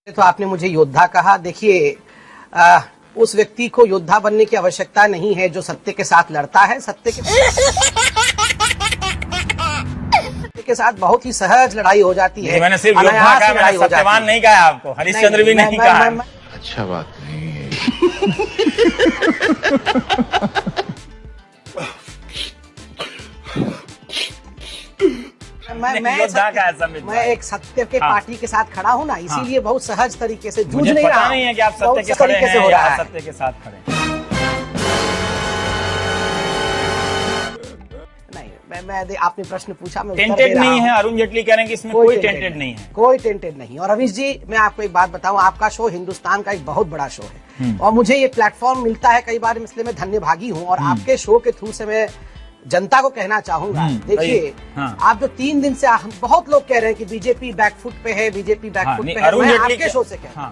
तो आपने मुझे योद्धा कहा। देखिए, उस व्यक्ति को योद्धा बनने की आवश्यकता नहीं है जो सत्य के साथ लड़ता है। सत्य के साथ बहुत ही सहज लड़ाई हो जाती है। मैंने सिर्फ योद्धा कहा, मैंने सत्यवान नहीं कहा आपको, हरिश्चंद्र भी नहीं कहा। अच्छा बात नहीं है। मैं एक सत्य के पार्टी के साथ खड़ा हूँ ना, इसीलिए बहुत सहज तरीके से जूझ नहीं रहा। नहीं है कि आप सत्य के खड़े हैं या असत्य के साथ खड़े हैं। मैं आपने प्रश्न पूछा, मैं टेंटेड नहीं है। अरुण जेटली कह रहे हैं कि इसमें कोई टेंटेड नहीं है, कोई टेंटेड नहीं। और रवीश जी, मैं आपको एक बात बताऊं, आपका शो हिंदुस्तान का एक बहुत बड़ा शो है और मुझे ये प्लेटफॉर्म मिलता है कई बार, इसलिए मैं धन्यभागी हूँ। और आपके शो के थ्रू से मैं जनता को कहना चाहूंगा, देखिए आप जो 3 दिन से बहुत लोग कह रहे हैं कि बीजेपी बैकफुट पे है, बीजेपी बैकफुट पे है। मैं आपके शो से कह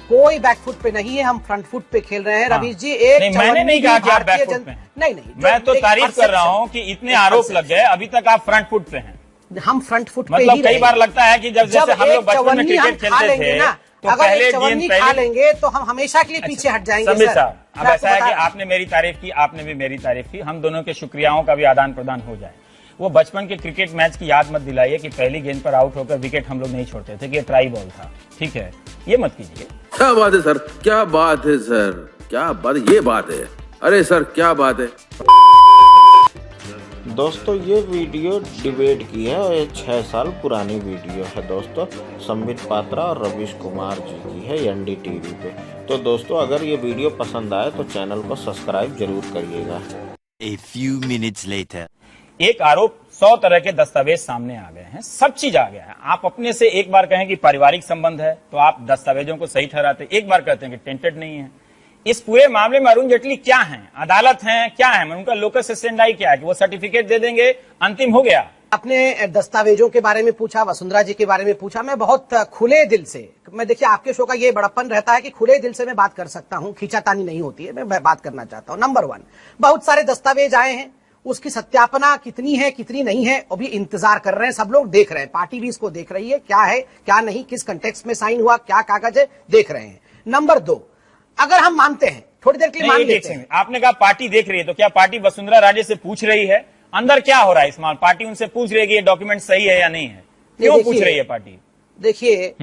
कोई बैकफुट पे नहीं है, हम फ्रंट फुट पे खेल रहे हैं। रवीश जी, मैंने नहीं कहा कि आप बैकफुट पे हैं। नहीं, मैं तो तारीफ कर रहा हूँ कि इतने आरोप लग गए, अभी तक आप फ्रंट फुट पे हैं। हम फ्रंट फुट पे मतलब कई बार लगता है कि जैसे हम लोग बचपन में क्रिकेट खेलते थे, तो अगर चवन्नी खा लेंगे तो हम हमेशा के लिए पीछे हट जाएंगे। अब ऐसा है कि आपने मेरी तारीफ की, आपने भी मेरी तारीफ की, हम दोनों के शुक्रियाओं का भी आदान प्रदान हो जाए। वो बचपन के क्रिकेट मैच की याद मत दिलाइए कि पहली गेंद पर आउट होकर विकेट हम लोग नहीं छोड़ते थे, कि ये ट्राई बॉल था। ठीक है, ये मत कीजिए। क्या बात है सर, क्या बात है सर, क्या बात, ये बात है। अरे सर, क्या बात है। दोस्तों, ये वीडियो डिबेट की है और ये 6 साल पुरानी वीडियो है दोस्तों। संबित पात्रा और रवीश कुमार जी की है एनडीटीवी पे। तो दोस्तों, अगर ये वीडियो पसंद आए तो चैनल को सब्सक्राइब जरूर करिएगा। A few minutes later. एक आरोप 100 तरह के दस्तावेज सामने आ गए हैं, सब चीज आ गया है। आप अपने से एक बार कहें कि पारिवारिक संबंध है तो आप दस्तावेजों को सही ठहराते, एक बार कहते हैं कि टेंटेड नहीं है। इस पूरे मामले में अरुण जेटली क्या हैं, अदालत हैं, क्या है, उनका लोकस स्टैंडई क्या है कि वो सर्टिफिकेट दे देंगे, अंतिम हो गया। अपने दस्तावेजों के बारे में पूछा, वसुंधरा जी के बारे में पूछा। मैं बहुत खुले दिल से, मैं देखिए आपके शो का ये बड़प्पन रहता है कि खुले दिल से मैं बात कर सकता हूँ, खींचातानी नहीं होती है, मैं बात करना चाहता हूँ। नंबर 1, बहुत सारे दस्तावेज आए हैं, उसकी सत्यापना कितनी है कितनी नहीं है अभी इंतजार कर रहे हैं, सब लोग देख रहे हैं, पार्टी भी इसको देख रही है, क्या है क्या नहीं, किस कंटेक्स्ट में साइन हुआ, क्या कागज है, देख रहे हैं। नंबर 2, अगर हम मानते हैं, थोड़ी देर के लिए मान लेते हैं, आपने कहा पार्टी देख रही है, तो क्या पार्टी वसुंधरा राजे से पूछ रही है अंदर क्या हो रहा है इस मामले? पार्टी उनसे पूछ रही है कि ये डॉक्यूमेंट सही है या नहीं है? क्यों पूछ रही है पार्टी? देखिए,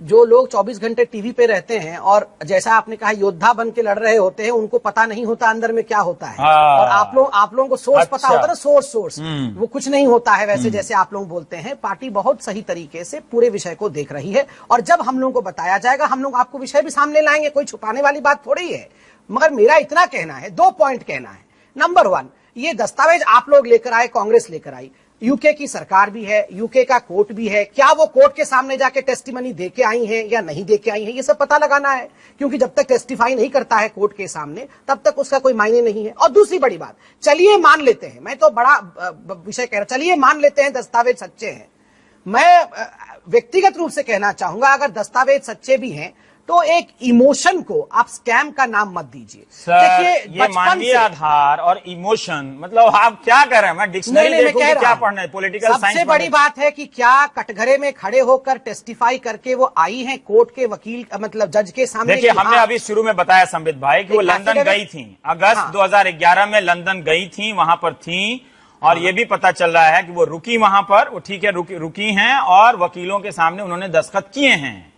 जो लोग 24 घंटे टीवी पे रहते हैं और जैसा आपने कहा योद्धा बन के लड़ रहे होते हैं, उनको पता नहीं होता अंदर में क्या होता है। और आप लोगों को सोर्स पता होता है ना, सोर्स वो कुछ नहीं होता है वैसे जैसे आप लोग बोलते हैं। पार्टी बहुत सही तरीके से पूरे विषय को देख रही है और जब हम लोगों को बताया जाएगा, हम लोग आपको विषय भी सामने लाएंगे, कोई छुपाने वाली बात थोड़ी है। मगर मेरा इतना कहना है, 2 पॉइंट कहना है। नंबर 1, ये दस्तावेज आप लोग लेकर आए, कांग्रेस लेकर आई, यूके की सरकार भी है, यूके का कोर्ट भी है, क्या वो कोर्ट के सामने जाके टेस्टिमनी दे के आई हैं या नहीं दे के आई हैं, ये सब पता लगाना है। क्योंकि जब तक टेस्टिफाई नहीं करता है कोर्ट के सामने, तब तक उसका कोई मायने नहीं है। और दूसरी बड़ी बात, चलिए मान लेते हैं, मैं तो बड़ा विषय कह रहा, चलिए मान लेते हैं दस्तावेज सच्चे हैं। मैं व्यक्तिगत रूप से कहना चाहूंगा, अगर दस्तावेज सच्चे भी हैं तो एक इमोशन को आप स्कैम का नाम मत दीजिए। देखिए, ये मानवीय आधार और इमोशन, मतलब आप क्या कर रहे हैं? मैं डिक्शनरी देखूं क्या पढ़ना है, पॉलिटिकल साइंस। सबसे बड़ी बात है कि क्या कटघरे में खड़े होकर टेस्टिफाई करके वो आई हैं कोर्ट के वकील, मतलब जज के सामने? देखिए, हमने अभी शुरू में बताया संबित भाई कि वो लंदन गई थी, अगस्त 2011 में लंदन गई थी, वहां पर थी। और ये भी पता चल रहा है कि वो रुकी वहां पर, वो ठीक है रुकी हैं और वकीलों के सामने उन्होंने दस्तखत किए हैं।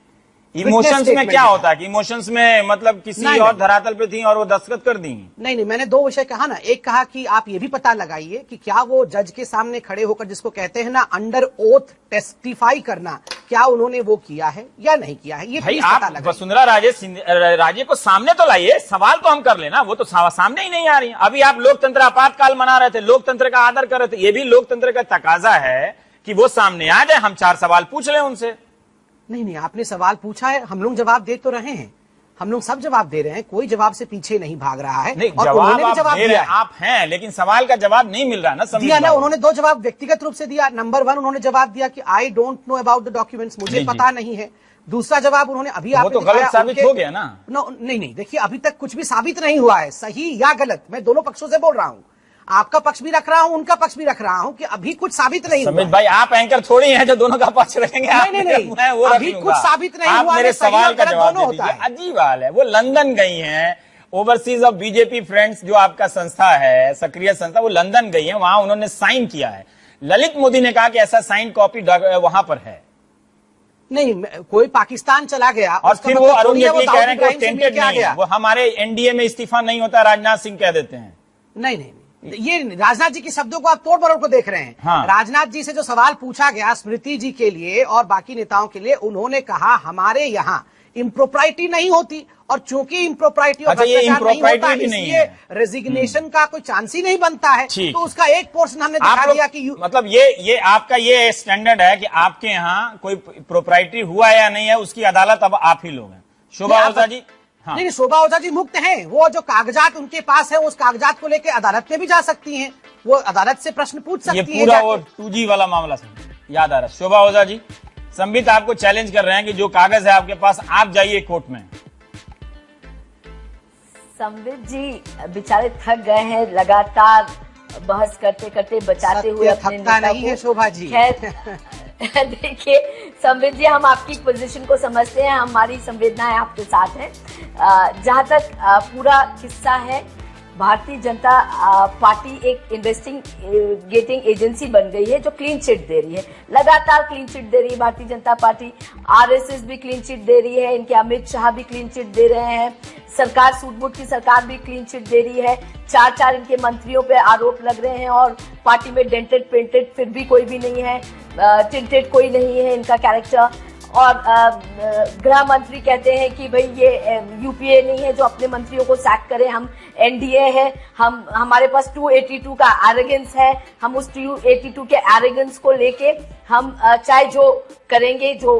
इमोशंस में क्या होता है कि इमोशंस में मतलब किसी और धरातल पे थी और वो दस्तखत कर दी? नहीं, मैंने 2 विषय कहा ना। एक कहा कि आप ये भी पता लगाइए कि क्या वो जज के सामने खड़े होकर, जिसको कहते हैं ना अंडर ओथ टेस्टिफाई करना, क्या उन्होंने वो किया है या नहीं किया है, ये भाई आप वसुंधरा राजे को सामने तो लाइए, सवाल तो हम कर लेना, वो तो सामने ही नहीं आ रही। अभी आप लोकतंत्र आपातकाल मना रहे थे, लोकतंत्र का आदर कर रहे थे, ये भी लोकतंत्र का तकाजा है कि वो सामने आ जाए, हम 4 सवाल पूछ लें उनसे। नहीं, आपने सवाल पूछा है, हम लोग जवाब दे तो रहे हैं, हम लोग सब जवाब दे रहे हैं, कोई जवाब से पीछे नहीं भाग रहा है। नहीं, और उन्होंने भी जवाब दिया, आप हैं, लेकिन सवाल का जवाब नहीं मिल रहा ना। दिया ना, उन्होंने 2 जवाब व्यक्तिगत रूप से दिया। नंबर 1, उन्होंने जवाब दिया कि I don't know about the documents, मुझे पता नहीं है। दूसरा जवाब उन्होंने अभी आपने तो गलत साबित हो गया ना। नहीं, देखिए अभी तक कुछ भी साबित नहीं हुआ है, सही या गलत, मैं दोनों पक्षों से बोल रहा हूं। आपका पक्ष भी रख रहा हूं, उनका पक्ष भी रख रहा हूं कि अभी कुछ साबित नहीं हुआ। संबित भाई, आप एंकर थोड़ी हैं जो दोनों का पक्ष रखेंगे। नहीं, मैं वो अभी कुछ साबित नहीं हुआ। मेरे सवाल का जवाब दे होता दीजिए। है। अजीब हाल है। वो लंदन गई हैं, ओवरसीज ऑफ बीजेपी फ्रेंड्स जो आपका संस्था है, सक्रिय संस्था, वो लंदन गई है, वहां उन्होंने साइन किया है। ललित मोदी ने कहा कि ऐसा साइन कॉपी वहां पर है। नहीं, कोई पाकिस्तान चला गया और फिर वो अरुण जेटली कह रहे हैं कि वो टेंटेड क्या नहीं है, वो हमारे एनडीए में इस्तीफा नहीं होता, राजनाथ सिंह कह देते हैं। नहीं, ये राजनाथ जी के शब्दों को आप तोड़ मरोड़ को देख रहे हैं। हाँ। राजनाथ जी से जो सवाल पूछा गया स्मृति जी के लिए और बाकी नेताओं के लिए, उन्होंने कहा हमारे यहाँ इम्प्रोप्राइटी नहीं होती, और चूंकि इम्प्रोप्राइटी और भ्रष्टाचार नहीं होता, इसलिए रेजिग्नेशन का कोई चांस ही नहीं बनता है। तो उसका एक पोर्शन हमने दिखा दिया कि मतलब ये आपका ये स्टैंडर्ड है कि आपके यहाँ कोई प्रोप्राइटरी हुआ या नहीं है, उसकी अदालत अब आप ही लोग हैं। शोभा ओझा जी, हाँ। नहीं, शोभा ओझा जी मुक्त हैं। वो जो कागजात उनके पास है, उस कागजात को लेकर अदालत में भी जा सकती हैं, वो अदालत से प्रश्न पूछ सकती है। ये पूरा वो 2G वाला मामला याद आ रहा है। शोभा ओझा जी, संबित आपको चैलेंज कर रहे हैं कि जो कागज है आपके पास, आप जाइए कोर्ट में। संबित जी बेचारे थक गए हैं, लगातार बहस करते करते बचाते हुए अपने थकता नहीं है शोभा जी। देखिए संबित जी, हम आपकी पोजीशन को समझते हैं, हमारी संवेदनाएं आपके साथ हैं। जहां तक पूरा किस्सा है, भारतीय जनता पार्टी एक इन्वेस्टिगेटिंग एजेंसी बन गई है जो क्लीन चिट दे रही है, लगातार क्लीन चिट दे रही है भारतीय जनता पार्टी। आरएसएस भी क्लीन चिट दे रही है, इनके अमित शाह भी क्लीन चिट दे रहे हैं, सरकार सूट-बूट की सरकार भी क्लीन चिट दे रही है। 4 इनके मंत्रियों पे आरोप लग रहे हैं और पार्टी में डेंटेड पेंटेड फिर भी कोई भी नहीं है, टिंटेड कोई नहीं है इनका कैरेक्टर। और गृह मंत्री कहते हैं कि भाई ये यूपीए नहीं है जो अपने मंत्रियों को सैक करे, हम एनडीए है, हमारे पास 282 का एरोगेंस है, हम उस 282 के एरोगेंस को लेके हम चाहे जो करेंगे जो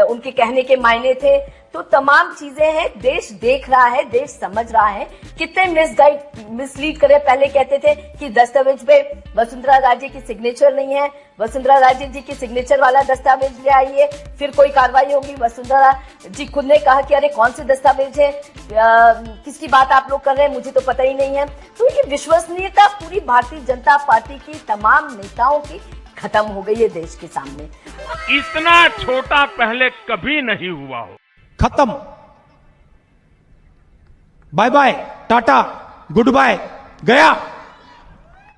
उनके कहने के मायने थे। तो तमाम चीजें हैं, देश देख रहा है, देश समझ रहा है। कितने मिसलीड करे, पहले कहते थे कि दस्तावेज पे वसुंधरा राजे की सिग्नेचर नहीं है, वसुंधरा राजे जी की सिग्नेचर वाला दस्तावेज ले आइए, फिर कोई कार्रवाई होगी। वसुंधरा जी खुद ने कहा कि अरे कौन से दस्तावेज है, किसकी बात आप लोग कर रहे हैं, मुझे तो पता ही नहीं है। तो ये विश्वसनीयता पूरी भारतीय जनता पार्टी की तमाम नेताओं की खत्म हो गई है देश के सामने। इतना छोटा पहले कभी नहीं हुआ हो। खत्म, बाय बाय, टाटा, गुड बाय, गया।